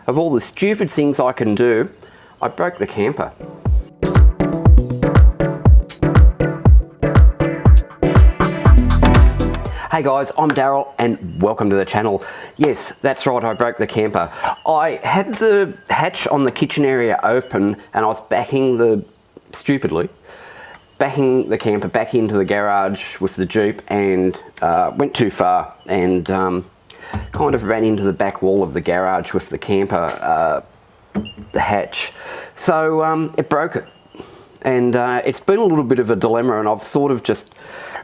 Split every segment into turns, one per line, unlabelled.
of all the stupid things I can do, I broke the camper. Hey guys, I'm Daryl and welcome to the channel. Yes, that's right, I broke the camper. I had the hatch on the kitchen area open and I was stupidly backing the camper back into the garage with the Jeep and went too far and kind of ran into the back wall of the garage with the camper, the hatch. So it broke it. And it's been a little bit of a dilemma, and I've sort of just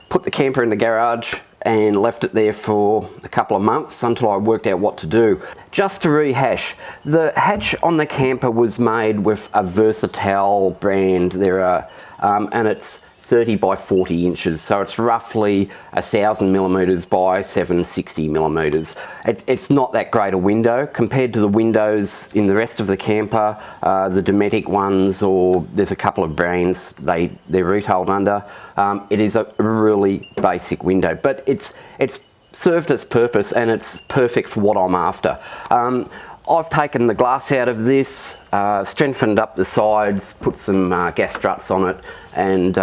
put the camper in the garage and left it there for a couple of months until I worked out what to do. Just to rehash, the hatch on the camper was made with a Versatile brand. And it's 30 by 40 inches, so it's roughly 1,000 millimeters by 760 millimeters. It's not that great a window compared to the windows in the rest of the camper, the Dometic ones, or there's a couple of brands they're retailed under. It is a really basic window, but it's served its purpose and it's perfect for what I'm after. I've taken the glass out of this, strengthened up the sides, put some gas struts on it and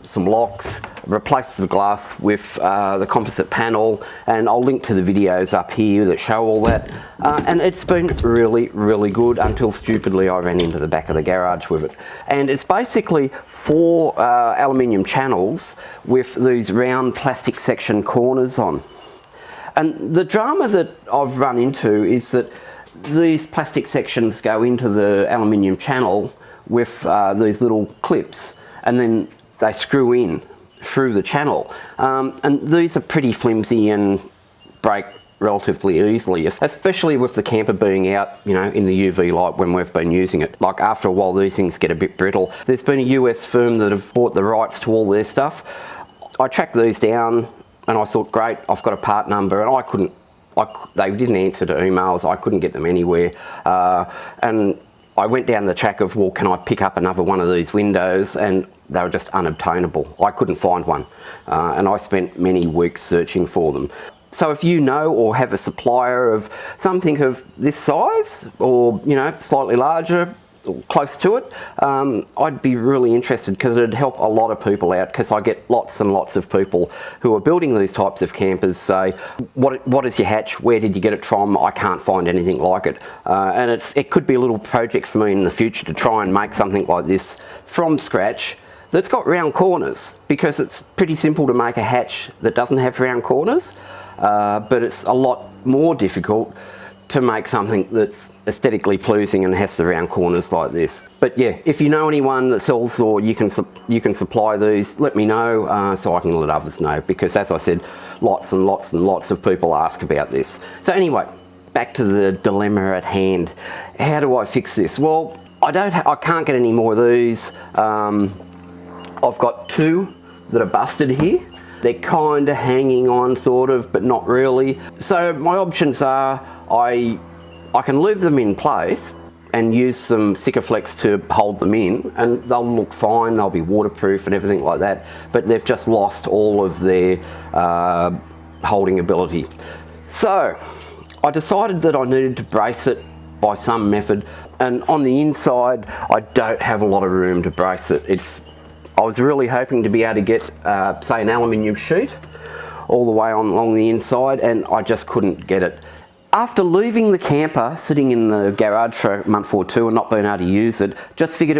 some locks, replaced the glass with the composite panel, and I'll link to the videos up here that show all that. And it's been really, really good until stupidly I ran into the back of the garage with it. And it's basically 4 aluminium channels with these round plastic section corners on. And the drama that I've run into is that these plastic sections go into the aluminium channel with these little clips, and then they screw in through the channel. And these are pretty flimsy and break relatively easily, especially with the camper being out, you know, in the UV light when we've been using it. Like after a while, these things get a bit brittle. There's been a US firm that have bought the rights to all their stuff. I tracked these down and I thought, great, I've got a part number, and they didn't answer to emails, I couldn't get them anywhere. And I went down the track of, well, can I pick up another one of these windows? And they were just unobtainable. I couldn't find one. And I spent many weeks searching for them. So if you know or have a supplier of something of this size, or, you know, slightly larger, or close to it, I'd be really interested, because it'd help a lot of people out, because I get lots and lots of people who are building these types of campers say, what is your hatch? Where did you get it from? I can't find anything like it. And it could be a little project for me in the future to try and make something like this from scratch that's got round corners, because it's pretty simple to make a hatch that doesn't have round corners, but it's a lot more difficult to make something that's aesthetically pleasing and has the round corners like this. But yeah, if you know anyone that sells, or you can supply these, let me know so I can let others know, because as I said, lots and lots and lots of people ask about this. So anyway, back to the dilemma at hand. How do I fix this? Well, I can't get any more of these. I've got 2 that are busted here. They're kind of hanging on, sort of, but not really. So my options are, I can leave them in place and use some Sikaflex to hold them in, and they'll look fine, they'll be waterproof and everything like that, but they've just lost all of their holding ability. So I decided that I needed to brace it by some method, and on the inside I don't have a lot of room to brace it. I was really hoping to be able to get say an aluminium sheet all the way along the inside, and I just couldn't get it. After leaving the camper sitting in the garage for a month or 2 and not being able to use it, just figured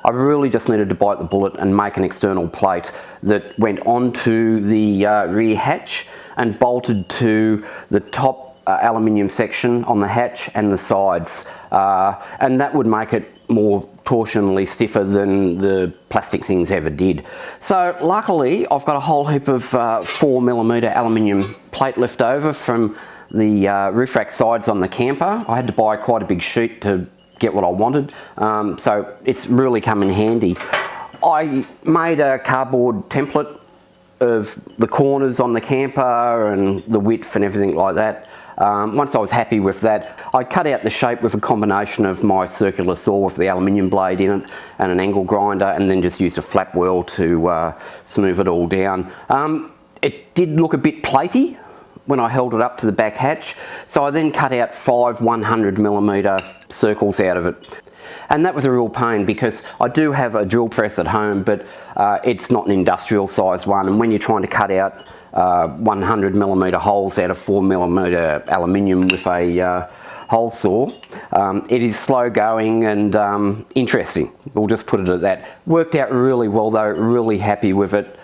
I really just needed to bite the bullet and make an external plate that went onto the rear hatch and bolted to the top aluminium section on the hatch and the sides, and that would make it more torsionally stiffer than the plastic things ever did. So luckily I've got a whole heap of 4mm aluminium plate left over from the roof rack sides on the camper. I had to buy quite a big sheet to get what I wanted, so it's really come in handy. I made a cardboard template of the corners on the camper and the width and everything like that. Once I was happy with that, I cut out the shape with a combination of my circular saw with the aluminium blade in it and an angle grinder, and then just used a flap wheel to smooth it all down. It did look a bit platey when I held it up to the back hatch. So I then cut out 5 100mm circles out of it. And that was a real pain because I do have a drill press at home, but it's not an industrial size one. And when you're trying to cut out 100mm holes out of 4mm aluminium with a hole saw, it is slow going and interesting. We'll just put it at that. Worked out really well though, really happy with it.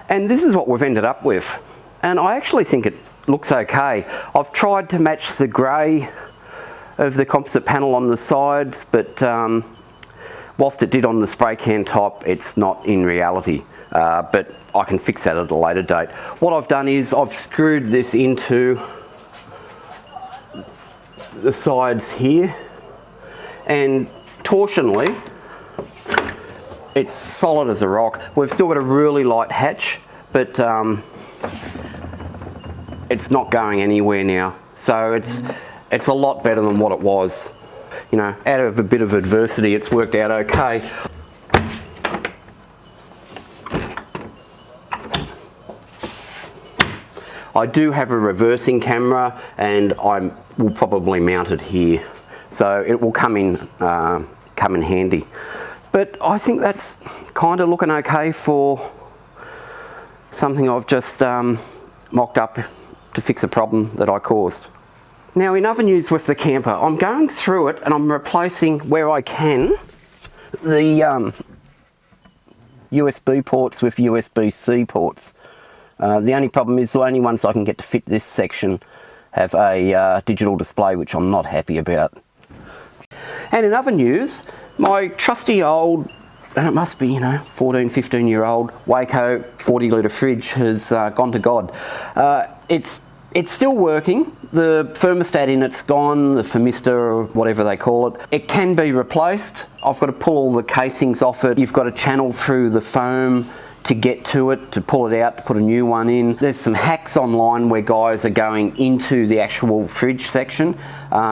And this is what we've ended up with. And I actually think it looks okay. I've tried to match the grey of the composite panel on the sides, but whilst it did on the spray can top, it's not in reality. But I can fix that at a later date. What I've done is I've screwed this into the sides here, and torsionally it's solid as a rock. We've still got a really light hatch, but it's not going anywhere now. So it's a lot better than what it was. You know, out of a bit of adversity, it's worked out okay. I do have a reversing camera, and I will probably mount it here, so it will come in handy. But I think that's kind of looking okay for something I've just mocked up to fix a problem that I caused. Now, in other news with the camper, I'm going through it and I'm replacing where I can the USB ports with USB-C ports. The only problem is the only ones I can get to fit this section have a digital display, which I'm not happy about. And in other news, my trusty old, and it must be, 14, 15-year-old Waeco 40-litre fridge has gone to God. It's still working. The thermostat in it's gone, the thermistor or whatever they call it. It can be replaced. I've got to pull all the casings off it. You've got to channel through the foam to get to it, to pull it out, to put a new one in. There's some hacks online where guys are going into the actual fridge section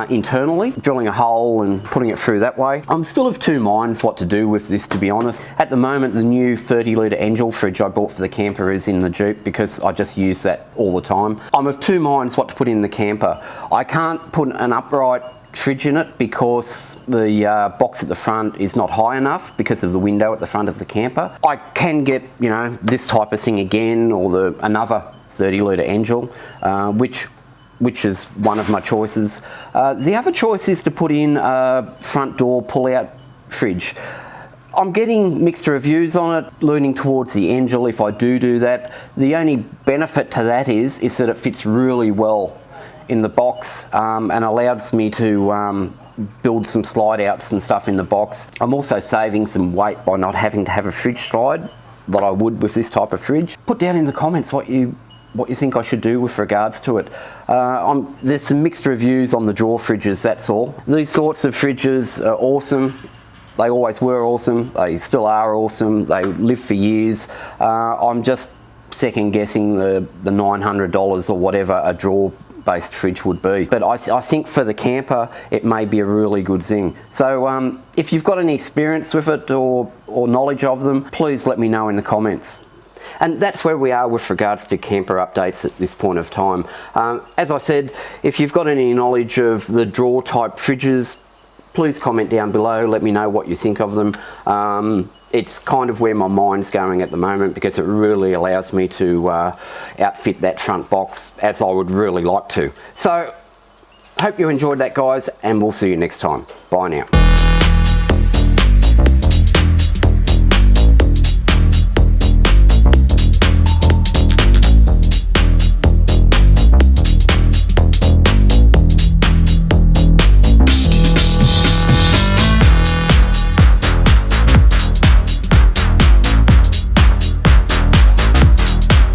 internally, drilling a hole and putting it through that way. I'm still of two minds what to do with this, to be honest. At the moment, the new 30-litre Angel fridge I bought for the camper is in the Jeep because I just use that all the time. I'm of two minds what to put in the camper. I can't put an upright fridge in it because the box at the front is not high enough because of the window at the front of the camper. I can get, this type of thing again, or another 30-litre Angel, which is one of my choices. The other choice is to put in a front door pull-out fridge. I'm getting mixed reviews on it, leaning towards the Angel if I do that. The only benefit to that is that it fits really well in the box and allows me to build some slide outs and stuff in the box. I'm also saving some weight by not having to have a fridge slide that I would with this type of fridge. Put down in the comments what you think I should do with regards to it. There's some mixed reviews on the drawer fridges, that's all. These sorts of fridges are awesome. They always were awesome. They still are awesome. They live for years. I'm just second guessing the $900 or whatever a drawer based fridge would be, but I think for the camper it may be a really good thing. So if you've got any experience with it or knowledge of them, please let me know in the comments. And that's where we are with regards to camper updates at this point of time. As I said, if you've got any knowledge of the drawer type fridges, please comment down below, let me know what you think of them. It's kind of where my mind's going at the moment because it really allows me to outfit that front box as I would really like to. So, hope you enjoyed that, guys, and we'll see you next time. Bye now.